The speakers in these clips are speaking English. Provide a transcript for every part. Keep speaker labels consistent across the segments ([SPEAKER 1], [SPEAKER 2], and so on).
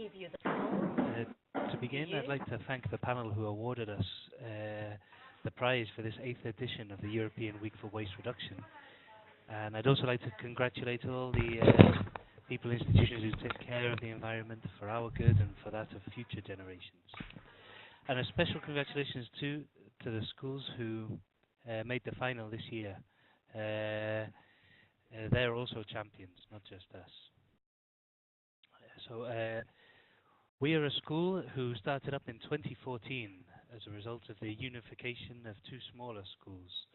[SPEAKER 1] To begin, I'd like to thank the panel who awarded us the prize for this 8th edition of the European Week for Waste Reduction. And I'd also like to congratulate all the people and institutions who take care of the environment for our good and for that of future generations. And a special congratulations to the schools who made the final this year. They're also champions, not just us. We are a school who started up in 2014 as a result of the unification of two smaller schools,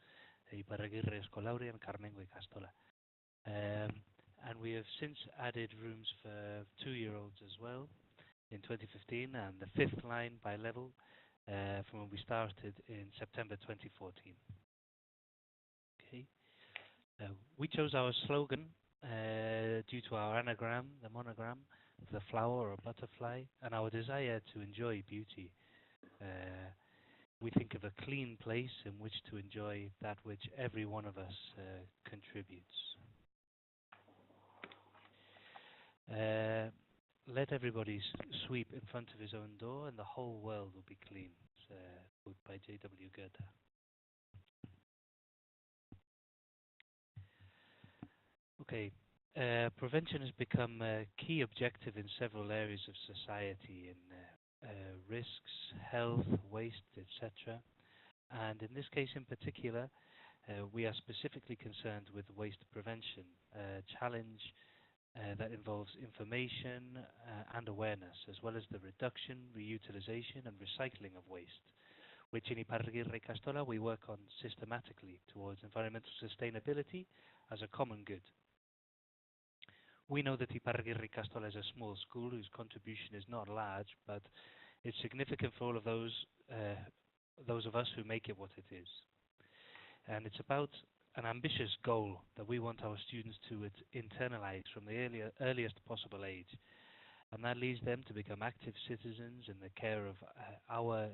[SPEAKER 1] Iparragirre and Carmengo Ikastola. And we have since added rooms for 2-year-olds as well in 2015, and the 5th line by level from when we started in September 2014. Okay. We chose our slogan due to our anagram, the monogram, the flower or butterfly, and our desire to enjoy beauty. We think of a clean place in which to enjoy that which every one of us contributes. Let everybody sweep in front of his own door and the whole world will be clean. It's a quote by EWWR. Okay. Prevention has become a key objective in several areas of society, in risks, health, waste, etc. And in this case in particular, we are specifically concerned with waste prevention, a challenge that involves information and awareness, as well as the reduction, reutilization and recycling of waste, which in Iparragirre Ikastola we work on systematically towards environmental sustainability as a common good. We know that Iparragirre Ikastola is a small school whose contribution is not large, but it's significant for all of those of us who make it what it is. And it's about an ambitious goal that we want our students to internalize from the earliest possible age. And that leads them to become active citizens in the care of our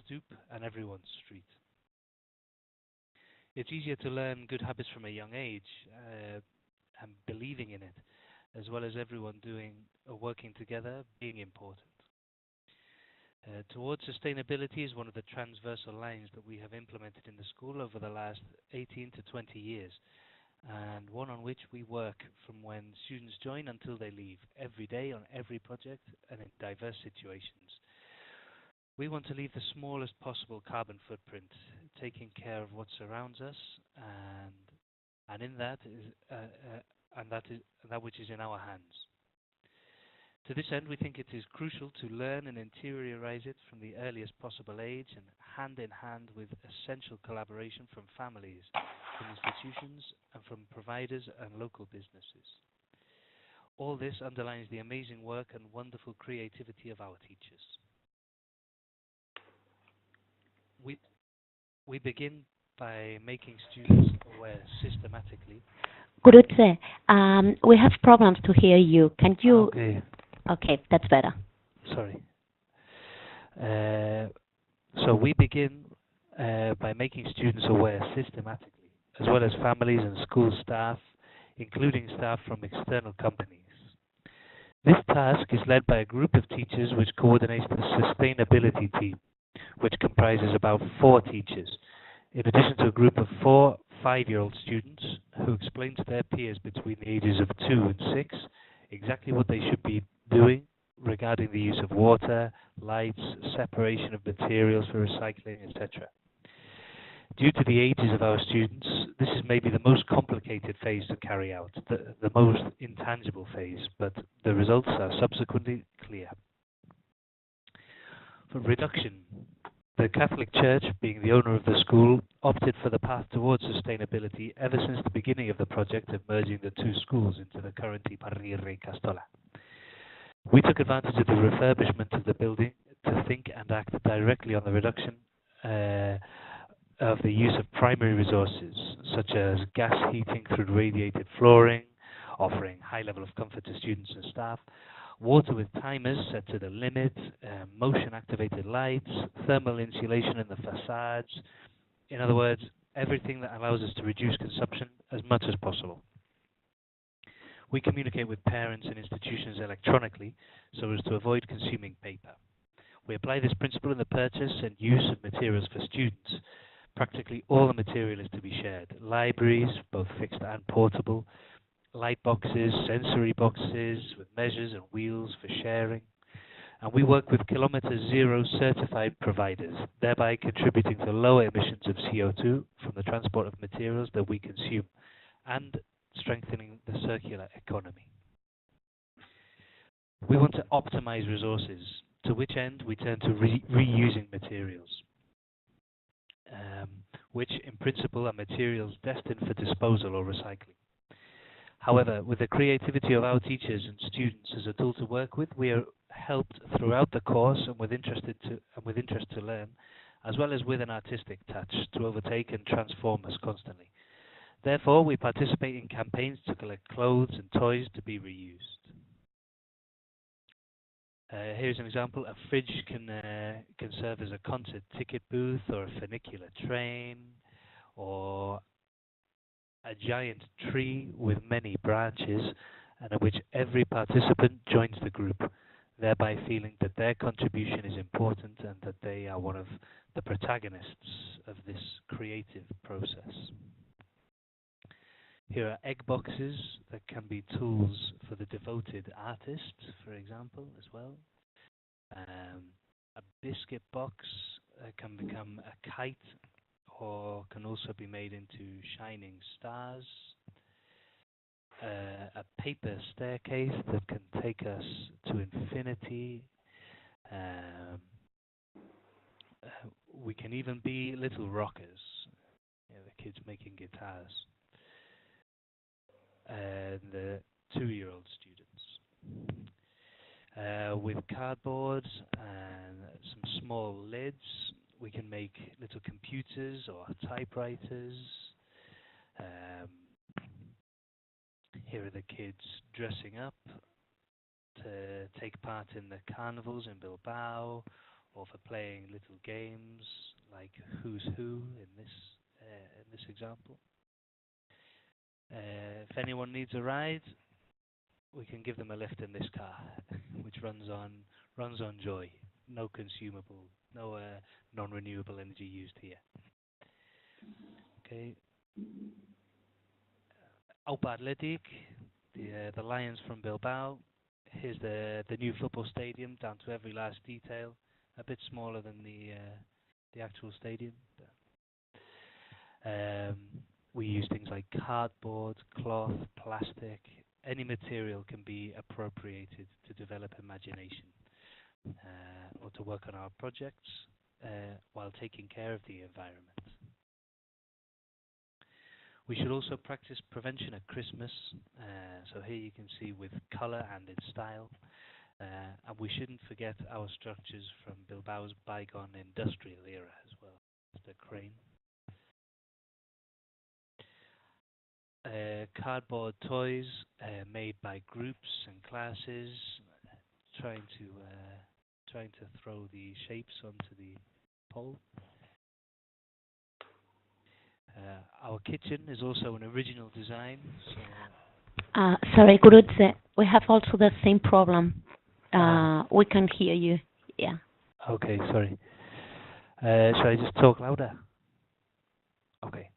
[SPEAKER 1] stoop and everyone's street. It's easier to learn good habits from a young age and believing in it, as well as everyone working together, being important. Towards sustainability is one of the transversal lines that we have implemented in the school over the last 18 to 20 years, and one on which we work from when students join until they leave, every day on every project and in diverse situations. We want to leave the smallest possible carbon footprint, taking care of what surrounds us, and in that which is in our hands. To this end, we think it is crucial to learn and interiorize it from the earliest possible age, and hand in hand with essential collaboration from families, from institutions, and from providers and local businesses. All this underlines the amazing work and wonderful creativity of our teachers. We begin by making students aware systematically.
[SPEAKER 2] Gurutze, we have problems to hear you. Can you... Okay, that's better.
[SPEAKER 1] Sorry. So we begin by making students aware systematically, as well as families and school staff, including staff from external companies. This task is led by a group of teachers which coordinates the sustainability team, which comprises about 4 teachers, in addition to a group of 4 5-year-old students who explain to their peers between the ages of 2 and 6 exactly what they should be doing regarding the use of water, lights, separation of materials for recycling, etc. Due to the ages of our students, this is maybe the most complicated phase to carry out, the most intangible phase, but the results are subsequently clear. For reduction, the Catholic Church, being the owner of the school, opted for the path towards sustainability ever since the beginning of the project of merging the 2 schools into the current Iparragirre Ikastola. We took advantage of the refurbishment of the building to think and act directly on the reduction of the use of primary resources, such as gas heating through radiated flooring, offering high level of comfort to students and staff, water with timers set to the limit, motion-activated lights, thermal insulation in the facades. In other words, everything that allows us to reduce consumption as much as possible. We communicate with parents and institutions electronically, so as to avoid consuming paper. We apply this principle in the purchase and use of materials for students. Practically all the material is to be shared. Libraries, both fixed and portable, light boxes, sensory boxes with measures and wheels for sharing. And we work with Kilometre Zero certified providers, thereby contributing to lower emissions of CO2 from the transport of materials that we consume and strengthening the circular economy. We want to optimize resources, to which end we turn to reusing materials, which in principle are materials destined for disposal or recycling. However, with the creativity of our teachers and students as a tool to work with, we are helped throughout the course and with interest to learn, as well as with an artistic touch to overtake and transform us constantly. Therefore, we participate in campaigns to collect clothes and toys to be reused. Here's an example. A fridge can serve as a concert ticket booth or a funicular train, or a giant tree with many branches, and in which every participant joins the group, thereby feeling that their contribution is important and that they are one of the protagonists of this creative process. Here are egg boxes that can be tools for the devoted artist, for example, as well. A biscuit box can become a kite, or can also be made into shining stars. A paper staircase that can take us to infinity. We can even be little rockers, the kids making guitars, and the 2-year-old students. With cardboard and some small lids, we can make little computers or typewriters. Here are the kids dressing up to take part in the carnivals in Bilbao, or for playing little games like Who's Who in this example. If anyone needs a ride, we can give them a lift in this car, which runs on joy. No consumable, no non-renewable energy used here. Okay. Aupa Athletic, the Lions from Bilbao. Here's the new football stadium, down to every last detail. A bit smaller than the actual stadium. We use things like cardboard, cloth, plastic. Any material can be appropriated to develop imagination or to work on our projects while taking care of the environment. We should also practice prevention at Christmas. So here you can see with colour and in style. And we shouldn't forget our structures from Bilbao's bygone industrial era as well. The crane. Cardboard toys made by groups and classes, trying to throw the shapes onto the pole. Our kitchen is also an original design.
[SPEAKER 2] Sorry, Gurutze, we have also the same problem. We can't hear you. Yeah.
[SPEAKER 1] Okay, sorry. Shall I just talk louder? Okay.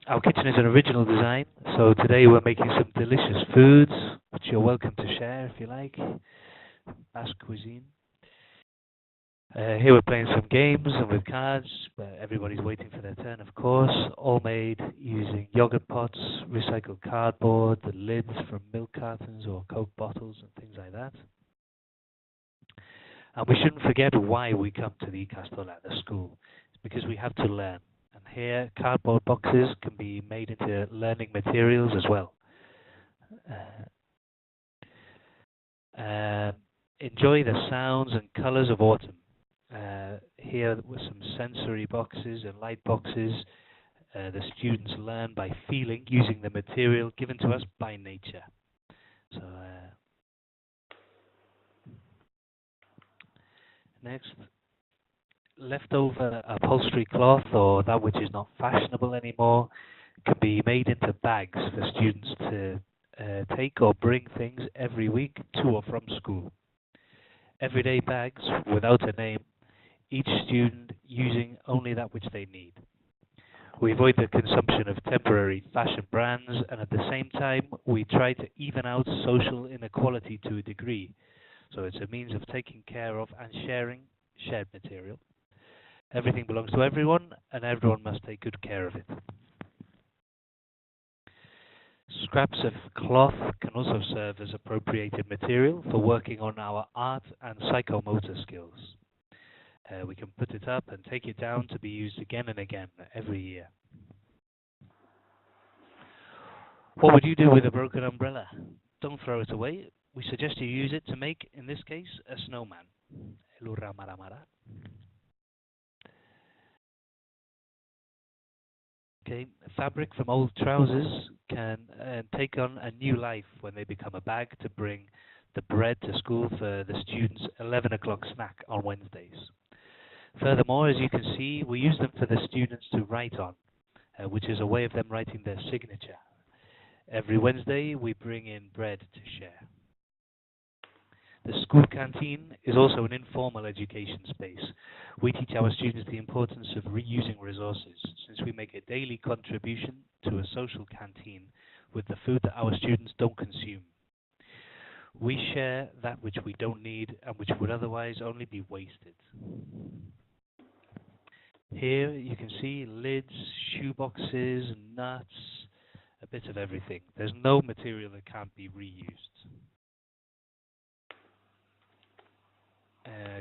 [SPEAKER 1] Our kitchen is an original design, so today we're making some delicious foods, which you're welcome to share if you like. Basque cuisine. Here we're playing some games and with cards, but everybody's waiting for their turn, of course. All made using yogurt pots, recycled cardboard, the lids from milk cartons or Coke bottles and things like that. And we shouldn't forget why we come to the Ikastola, the school. It's because we have to learn. And here, cardboard boxes can be made into learning materials as well. Enjoy the sounds and colours of autumn. Here with some sensory boxes and light boxes, the students learn by feeling, using the material given to us by nature. So next, leftover upholstery cloth, or that which is not fashionable anymore, can be made into bags for students to take or bring things every week to or from school. Everyday bags without a name, each student using only that which they need. We avoid the consumption of temporary fashion brands, and at the same time, we try to even out social inequality to a degree. So it's a means of taking care of and sharing shared material. Everything belongs to everyone, and everyone must take good care of it. Scraps of cloth can also serve as appropriated material for working on our art and psychomotor skills. We can put it up and take it down to be used again and again every year. What would you do with a broken umbrella? Don't throw it away. We suggest you use it to make, in this case, a snowman. Okay, fabric from old trousers can take on a new life when they become a bag to bring the bread to school for the students' 11 o'clock snack on Wednesdays. Furthermore, as you can see, we use them for the students to write on, which is a way of them writing their signature. Every Wednesday, we bring in bread to share. The school canteen is also an informal education space. We teach our students the importance of reusing resources, since we make a daily contribution to a social canteen with the food that our students don't consume. We share that which we don't need and which would otherwise only be wasted. Here you can see lids, shoe boxes, nuts, a bit of everything. There's no material that can't be reused.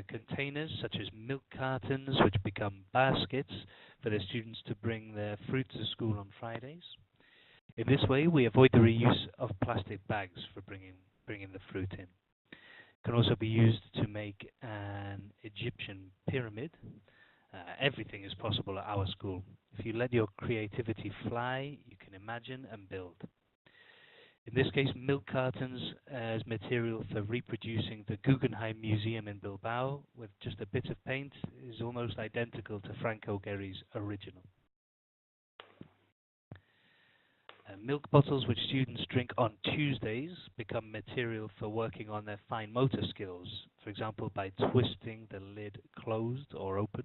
[SPEAKER 1] Containers such as milk cartons, which become baskets for the students to bring their fruit to school on Fridays. In this way, we avoid the reuse of plastic bags for bringing the fruit in. It can also be used to make an Egyptian pyramid. Everything is possible at our school. If you let your creativity fly, you can imagine and build. In this case, milk cartons as material for reproducing the Guggenheim Museum in Bilbao with just a bit of paint is almost identical to Franco Gehry's original. Milk bottles which students drink on Tuesdays become material for working on their fine motor skills, for example by twisting the lid closed or open.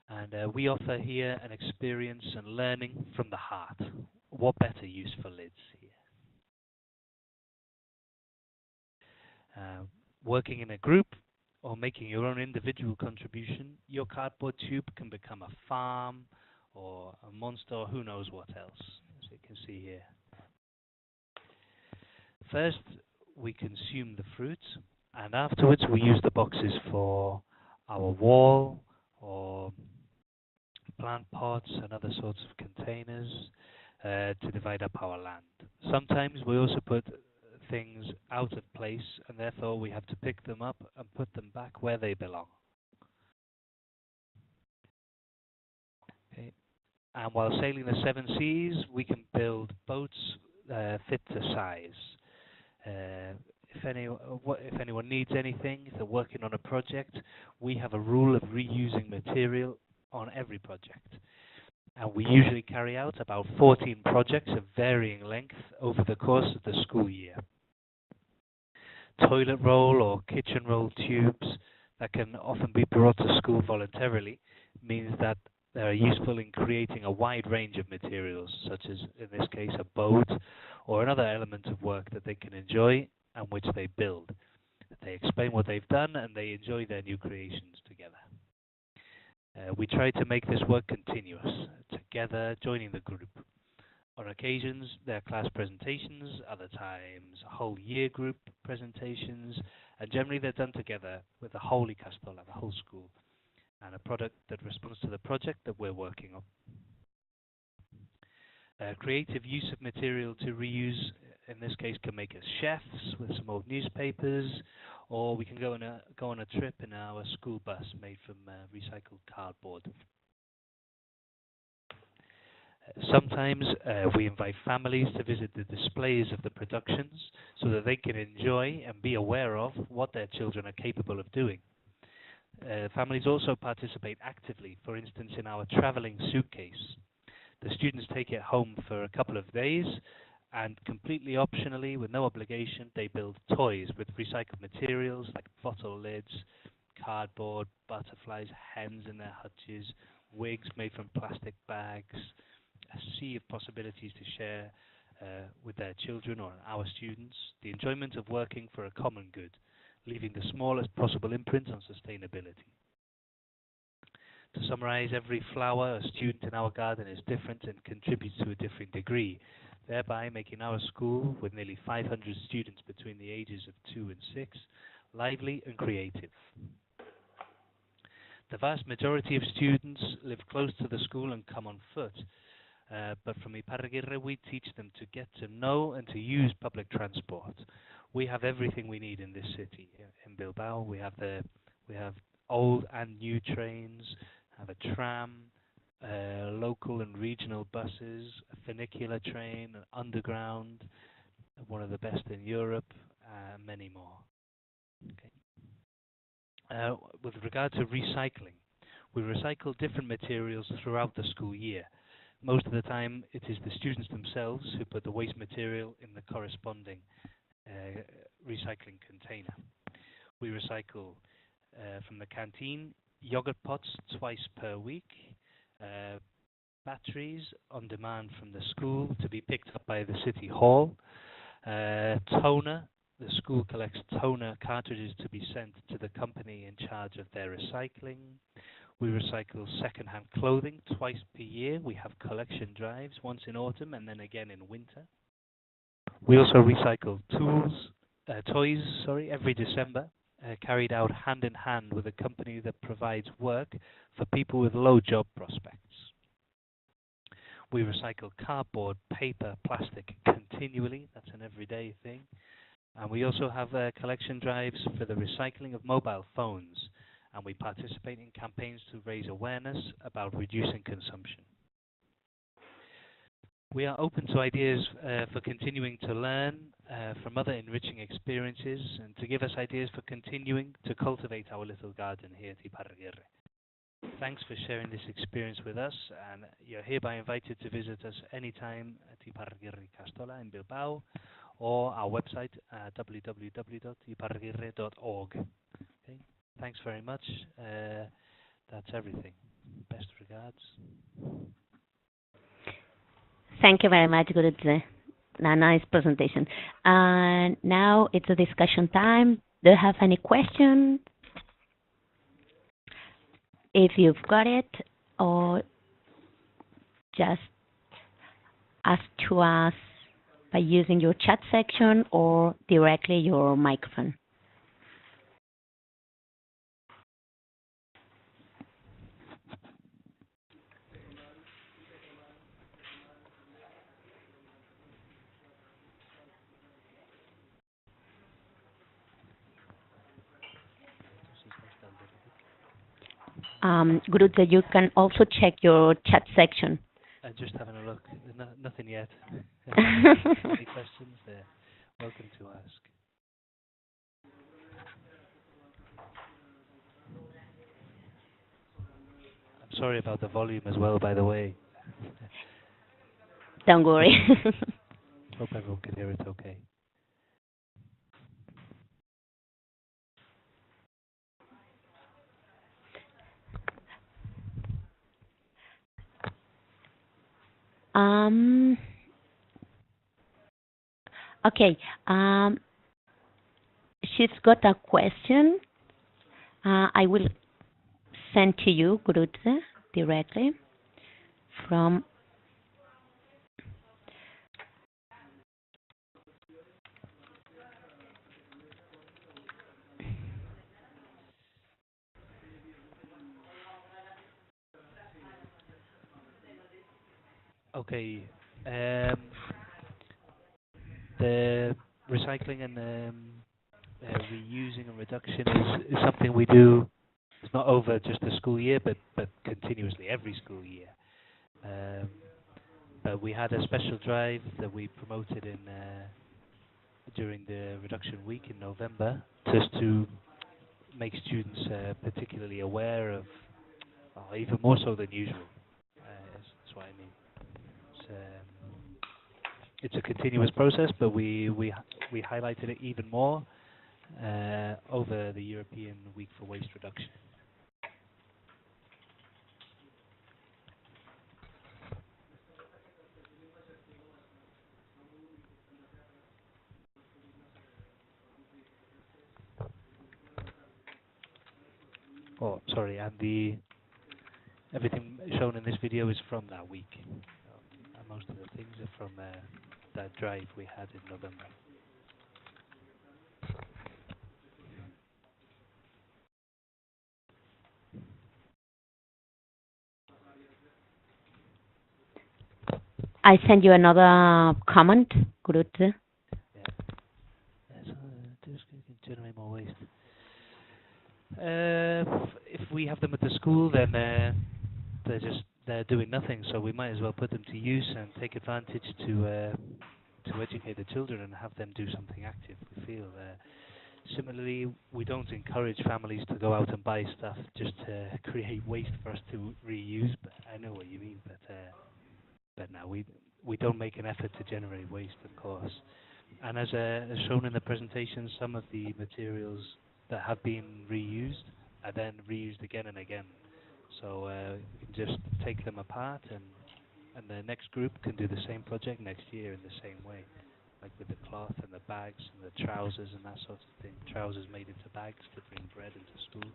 [SPEAKER 1] And we offer here an experience and learning from the heart. What better use for lids here? Working in a group or making your own individual contribution, your cardboard tube can become a farm or a monster or who knows what else, as you can see here. First, we consume the fruit, and afterwards we use the boxes for our wall or plant pots and other sorts of containers to divide up our land. Sometimes we also put things out of place, and therefore we have to pick them up and put them back where they belong. Okay. And while sailing the seven seas, we can build boats fit to size. If anyone needs anything, if they're working on a project, we have a rule of reusing material on every project. And we usually carry out about 14 projects of varying length over the course of the school year. Toilet roll or kitchen roll tubes that can often be brought to school voluntarily means that they are useful in creating a wide range of materials, such as, in this case, a boat or another element of work that they can enjoy and which they build. They explain what they've done and they enjoy their new creations together. We try to make this work continuous, together, joining the group. On occasions, there are class presentations, other times whole year group presentations, and generally they're done together with the whole Ikastola, the whole school, and a product that responds to the project that we're working on. Creative use of material to reuse, in this case, can make us chefs with some old newspapers, or we can go on a trip in our school bus made from recycled cardboard. Sometimes we invite families to visit the displays of the productions so that they can enjoy and be aware of what their children are capable of doing. Families also participate actively, for instance, in our traveling suitcase. The students take it home for a couple of days, and completely optionally, with no obligation, they build toys with recycled materials like bottle lids, cardboard, butterflies, hens in their hutches, wigs made from plastic bags, a sea of possibilities to share with their children or our students, the enjoyment of working for a common good, leaving the smallest possible imprint on sustainability. To summarize, every flower a student in our garden is different and contributes to a different degree, thereby making our school, with nearly 500 students between the ages of 2 and 6, lively and creative. The vast majority of students live close to the school and come on foot, but from Iparragirre we teach them to get to know and to use public transport. We have everything we need in this city. In Bilbao, we have old and new trains, have a tram, local and regional buses, a funicular train, an underground, one of the best in Europe, many more. Okay. With regard to recycling, we recycle different materials throughout the school year. Most of the time, it is the students themselves who put the waste material in the corresponding recycling container. We recycle from the canteen yogurt pots twice per week, batteries on demand from the school to be picked up by the city hall, toner. The school collects toner cartridges to be sent to the company in charge of their recycling. We recycle second-hand clothing twice per year. We have collection drives, once in autumn and then again in winter. We also recycle toys, every December, carried out hand in hand with a company that provides work for people with low job prospects. We recycle cardboard, paper, plastic continually. That's an everyday thing. And we also have collection drives for the recycling of mobile phones, and we participate in campaigns to raise awareness about reducing consumption. We are open to ideas for continuing to learn from other enriching experiences and to give us ideas for continuing to cultivate our little garden here at Iparragirre. Thanks for sharing this experience with us, and you're hereby invited to visit us anytime at Iparragirre Ikastola in Bilbao, or our website at www.iparragirre.org. Okay. Thanks very much. That's everything. Best regards.
[SPEAKER 2] Thank you very much, Gurutze. A nice presentation. And now it's a discussion time. Do you have any questions? If you've got it, or just ask to us by using your chat section or directly your microphone. Gurutze, you can also check your chat section.
[SPEAKER 1] I'm just having a look. There's nothing yet. Any questions there? Welcome to ask. I'm sorry about the volume as well, by the way.
[SPEAKER 2] Don't worry.
[SPEAKER 1] Hope everyone can hear it okay.
[SPEAKER 2] Okay. She's got a question. I will send to you, Gurutze, directly from.
[SPEAKER 1] Okay. The recycling and reusing and reduction is something we do. It's not over just the school year, but continuously every school year. But we had a special drive that we promoted during the reduction week in November, just to make students particularly aware of, even more so than usual. That's what I mean. it's a continuous process, but we highlighted it even more over the European Week for Waste Reduction. Oh, sorry, and everything shown in this video is from that week. And most of the things are from that drive we had in November.
[SPEAKER 2] I send you another comment, Gurutze.
[SPEAKER 1] Yeah. So, just generate more waste. If we have them at the school, then they're doing nothing. So we might as well put them to use and take advantage to educate the children and have them do something active. We feel. Similarly, we don't encourage families to go out and buy stuff just to create waste for us to reuse. But I know what you mean. But no, we don't make an effort to generate waste, of course. And as shown in the presentation, some of the materials that have been reused are then reused again and again. So we can just take them apart, and the next group can do the same project next year in the same way, like with the cloth and the bags and the trousers and that sort of thing. Trousers made into bags to bring bread into school.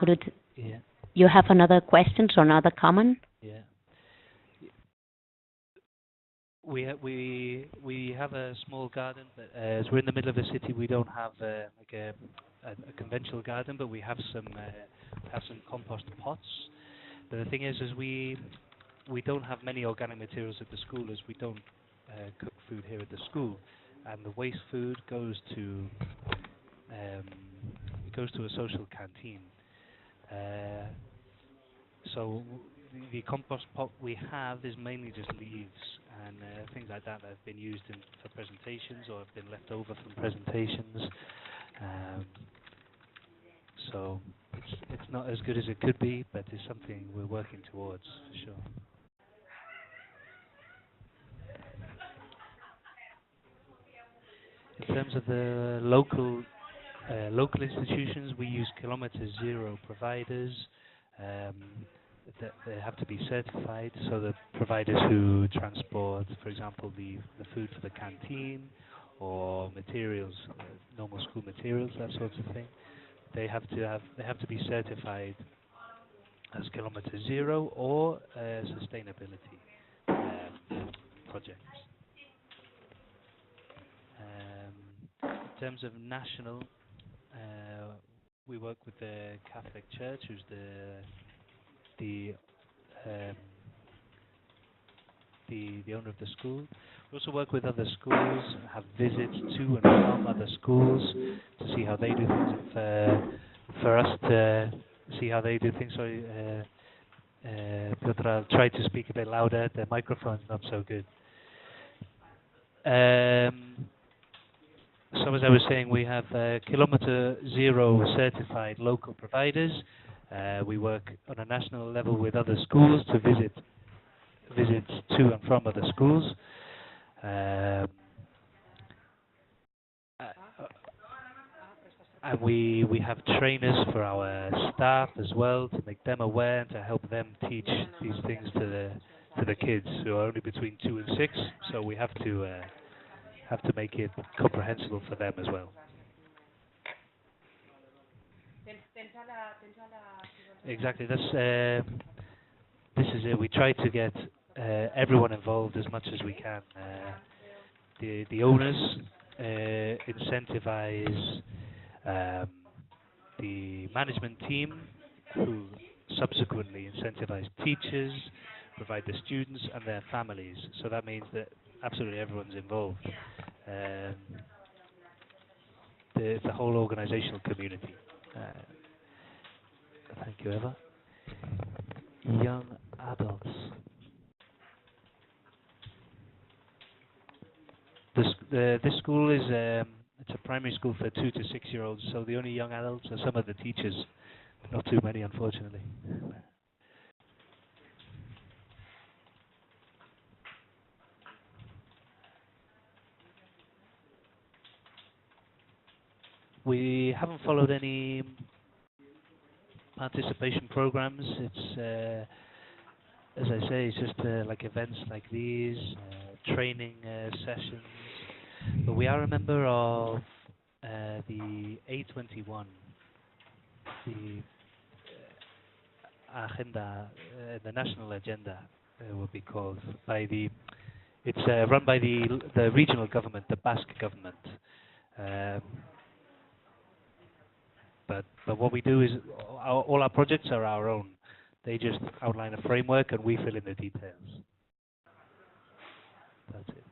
[SPEAKER 2] Gurutze,
[SPEAKER 1] Yeah.
[SPEAKER 2] you have another question or another comment?
[SPEAKER 1] Yeah. We have a small garden, but as we're in the middle of a city, we don't have like a conventional garden, but we have some compost pots. But the thing is we don't have many organic materials at the school, as we don't cook food here at the school, and the waste food goes to a social canteen. So the compost pot we have is mainly just leaves and things like that have been used for presentations or have been left over from presentations. So it's not as good as it could be, but it's something we're working towards for sure. In terms of the local institutions, we use kilometer zero providers. They have to be certified, so the providers who transport, for example, the food for the canteen or materials, normal school materials, that sort of thing, they have to be certified as kilometer zero or sustainability projects. In terms of national, we work with the Catholic Church, who's the owner of the school. We also work with other schools, have visits to and from other schools to see how they do things, for us to see how they do things. Sorry, Piotr, I'll try to speak a bit louder. The microphone's not so good. So as I was saying, we have kilometer zero certified local providers. We work on a national level with other schools to visits to and from other schools. And we have trainers for our staff as well to make them aware and to help them teach these things to the kids who are only between 2 and 6. So we have to make it comprehensible for them as well. Exactly. This is it. We try to get everyone involved as much as we can. The owners incentivize um, the management team, who subsequently incentivize teachers, provide the students and their families. So that means that absolutely everyone's involved. Um, the whole organizational community. Thank you, Eva. Young adults. This school is it's a primary school for 2 to 6 year olds. So the only young adults are some of the teachers. Not too many, unfortunately. We haven't followed any participation programs. It's as I say, it's just like events like these, training sessions. But we are a member of the A21, the agenda, the national agenda would be called by the. It's run by the regional government, the Basque government. Um, but what we do is all our projects are our own. They just outline a framework and we fill in the details. That's it.